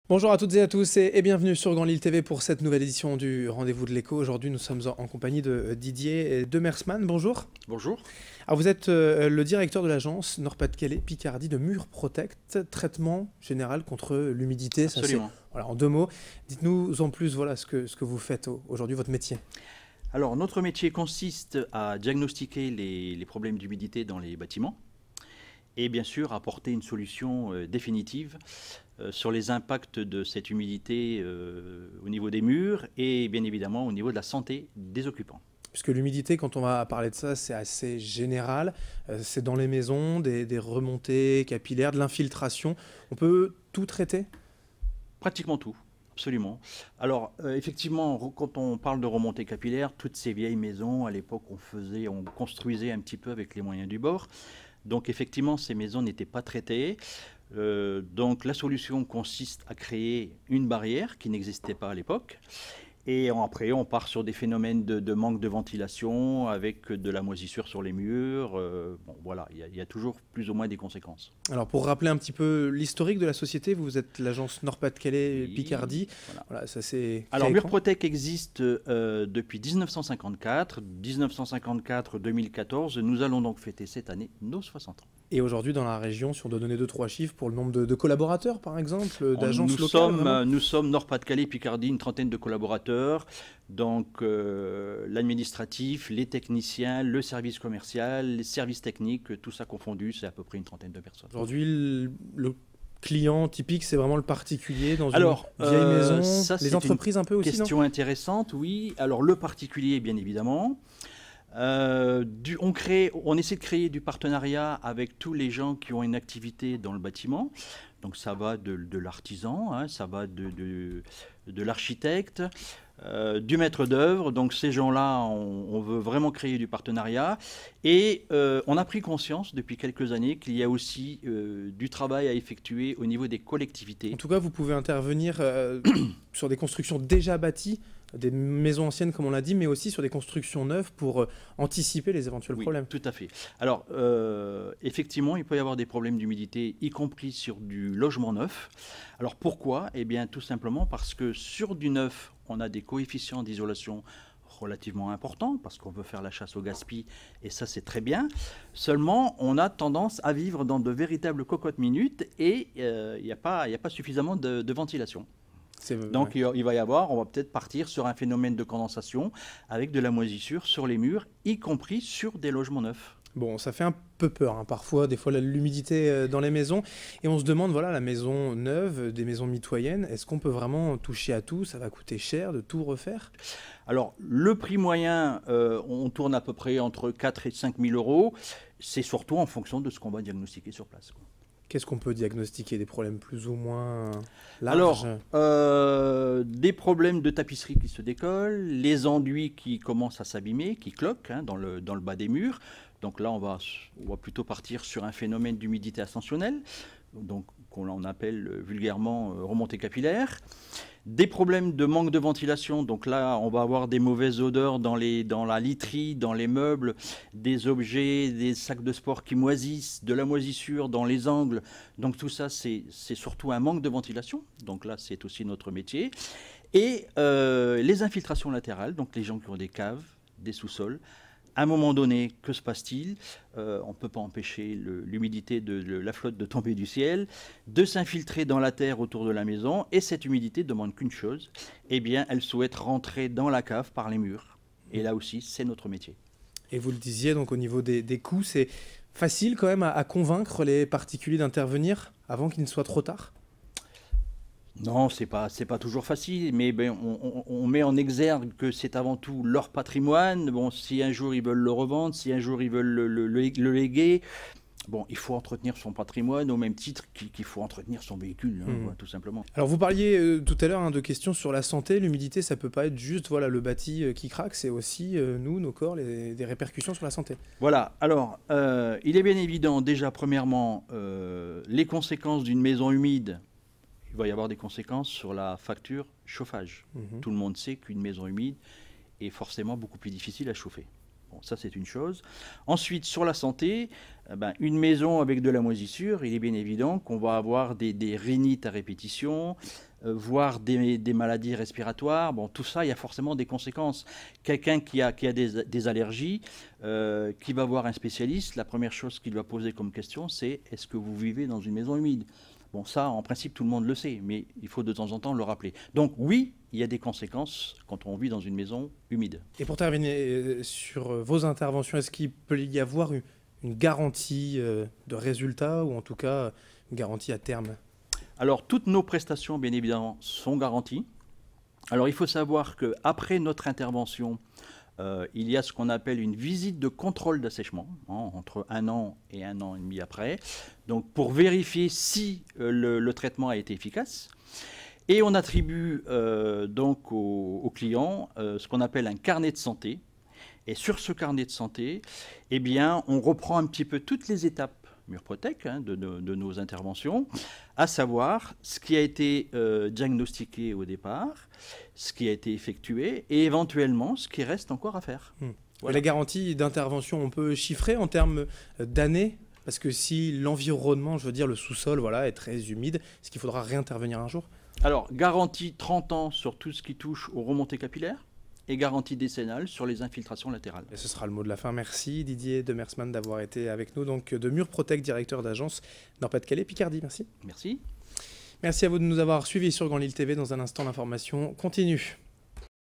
Bonjour à toutes et à tous et bienvenue sur Grand Lille TV pour cette nouvelle édition du Rendez-vous de l'écho. Aujourd'hui, nous sommes en compagnie de Didier Demersman. Bonjour. Bonjour. Alors, vous êtes le directeur de l'agence Nord-Pas-de-Calais Picardie de Mur Protect, traitement général contre l'humidité. Absolument. Voilà, en deux mots. Dites-nous en plus voilà, ce que vous faites aujourd'hui, votre métier. Alors, notre métier consiste à diagnostiquer les problèmes d'humidité dans les bâtiments et bien sûr apporter une solution définitive sur les impacts de cette humidité au niveau des murs et bien évidemment au niveau de la santé des occupants. Puisque l'humidité, quand on va parler de ça, c'est assez général. C'est dans les maisons, des remontées capillaires, de l'infiltration. On peut tout traiter ? Pratiquement tout. Absolument. Alors, effectivement, quand on parle de remontée capillaire, toutes ces vieilles maisons, à l'époque, on construisait un petit peu avec les moyens du bord. Donc, effectivement, ces maisons n'étaient pas traitées. Donc, la solution consiste à créer une barrière qui n'existait pas à l'époque. Et après, on part sur des phénomènes de manque de ventilation avec de la moisissure sur les murs. Bon, voilà, il y a toujours plus ou moins des conséquences. Alors, pour rappeler un petit peu l'historique de la société, vous êtes l'agence Nord-Pas-de-Calais Picardie. Voilà, ça c'est. Alors, Murprotec existe depuis 1954. 1954-2014. Nous allons donc fêter cette année nos 60 ans. Et aujourd'hui, dans la région, si on doit donner 2-3 chiffres pour le nombre de collaborateurs, par exemple, d'agences locales Nous sommes Nord-Pas-de-Calais, Picardie, une trentaine de collaborateurs. Donc, l'administratif, les techniciens, le service commercial, les services techniques, tout ça confondu, c'est à peu près une trentaine de personnes. Aujourd'hui, le client typique, c'est vraiment le particulier dans une vieille maison. Ça, les entreprises un peu aussi, question intéressante, oui. Alors, le particulier, bien évidemment. On essaie de créer du partenariat avec tous les gens qui ont une activité dans le bâtiment. Donc ça va de l'artisan, hein, ça va de l'architecte, du maître d'œuvre. Donc ces gens-là, on veut vraiment créer du partenariat. Et on a pris conscience depuis quelques années qu'il y a aussi du travail à effectuer au niveau des collectivités. En tout cas, vous pouvez intervenir sur des constructions déjà bâties, des maisons anciennes comme on l'a dit, mais aussi sur des constructions neuves pour anticiper les éventuels problèmes. Tout à fait. Alors, effectivement, il peut y avoir des problèmes d'humidité, y compris sur du logement neuf. Alors, pourquoi ? Eh bien, tout simplement parce que sur du neuf, on a des coefficients d'isolation relativement importants, parce qu'on veut faire la chasse au gaspillage, et ça, c'est très bien. Seulement, on a tendance à vivre dans de véritables cocottes minutes, et il n'y a pas suffisamment de ventilation. Donc il va y avoir, on va peut-être partir sur un phénomène de condensation avec de la moisissure sur les murs, y compris sur des logements neufs. Bon, ça fait un peu peur, hein, parfois, des fois l'humidité dans les maisons. Et on se demande, voilà, la maison neuve, des maisons mitoyennes, est-ce qu'on peut vraiment toucher à tout ? Ça va coûter cher de tout refaire ? Alors, le prix moyen, on tourne à peu près entre 4 et 5 000 euros. C'est surtout en fonction de ce qu'on va diagnostiquer sur place, quoi. Qu'est-ce qu'on peut diagnostiquer? Des problèmes plus ou moins larges? Alors, des problèmes de tapisserie qui se décollent, les enduits qui commencent à s'abîmer, qui cloquent dans le bas des murs. Donc là, on va plutôt partir sur un phénomène d'humidité ascensionnelle, donc qu'on appelle vulgairement remontée capillaire. Des problèmes de manque de ventilation, donc là on va avoir des mauvaises odeurs dans la literie, dans les meubles, des objets, des sacs de sport qui moisissent, de la moisissure dans les angles. Donc tout ça c'est surtout un manque de ventilation, donc là c'est aussi notre métier. Et les infiltrations latérales, donc les gens qui ont des caves, des sous-sols. À un moment donné, que se passe-t-il ? On ne peut pas empêcher l'humidité de la flotte de tomber du ciel, de s'infiltrer dans la terre autour de la maison, et cette humidité ne demande qu'une chose, eh bien, elle souhaite rentrer dans la cave par les murs. Et là aussi, c'est notre métier. Et vous le disiez, donc au niveau des coûts, c'est facile quand même à convaincre les particuliers d'intervenir avant qu'il ne soit trop tard ? Non, c'est pas toujours facile, mais on met en exergue que c'est avant tout leur patrimoine. Bon, si un jour ils veulent le revendre, si un jour ils veulent le léguer, bon, il faut entretenir son patrimoine au même titre qu'il faut entretenir son véhicule, tout simplement. Alors vous parliez tout à l'heure de questions sur la santé. L'humidité, ça peut pas être juste le bâti qui craque, c'est aussi nous, nos corps, des répercussions sur la santé. Voilà, alors il est bien évident déjà premièrement les conséquences d'une maison humide. Il va y avoir des conséquences sur la facture chauffage. Tout le monde sait qu'une maison humide est forcément beaucoup plus difficile à chauffer. Bon, ça, c'est une chose. Ensuite, sur la santé, une maison avec de la moisissure, il est bien évident qu'on va avoir des rhinites à répétition, voire des maladies respiratoires. Bon, tout ça, il y a forcément des conséquences. Quelqu'un qui a des allergies, qui va voir un spécialiste, la première chose qu'il va poser comme question, c'est « est-ce que vous vivez dans une maison humide ?» Bon, ça, en principe, tout le monde le sait, mais il faut de temps en temps le rappeler. Donc oui, il y a des conséquences quand on vit dans une maison humide. Et pour terminer sur vos interventions, est-ce qu'il peut y avoir une garantie de résultat ou en tout cas une garantie à terme? Alors, toutes nos prestations, bien évidemment, sont garanties. Alors, il faut savoir qu'après notre intervention, il y a ce qu'on appelle une visite de contrôle d'assèchement, entre 1 an et 1 an et demi après, donc pour vérifier si le traitement a été efficace. Et on attribue donc aux clients ce qu'on appelle un carnet de santé. Et sur ce carnet de santé, eh bien, on reprend un petit peu toutes les étapes Murprotec de nos interventions, à savoir ce qui a été diagnostiqué au départ, ce qui a été effectué et éventuellement ce qui reste encore à faire. Voilà. La garantie d'intervention, on peut chiffrer en termes d'années? Parce que si l'environnement, je veux dire le sous-sol, voilà, est très humide, est-ce qu'il faudra réintervenir un jour? Alors, garantie 30 ans sur tout ce qui touche aux remontées capillaires et garantie décennale sur les infiltrations latérales. Et ce sera le mot de la fin. Merci Didier Demersman d'avoir été avec nous, donc de Murprotec, directeur d'agence Nord-Pas-de-Calais, Picardie. Merci. Merci. Merci à vous de nous avoir suivis sur Grand Lille TV. Dans un instant, l'information continue.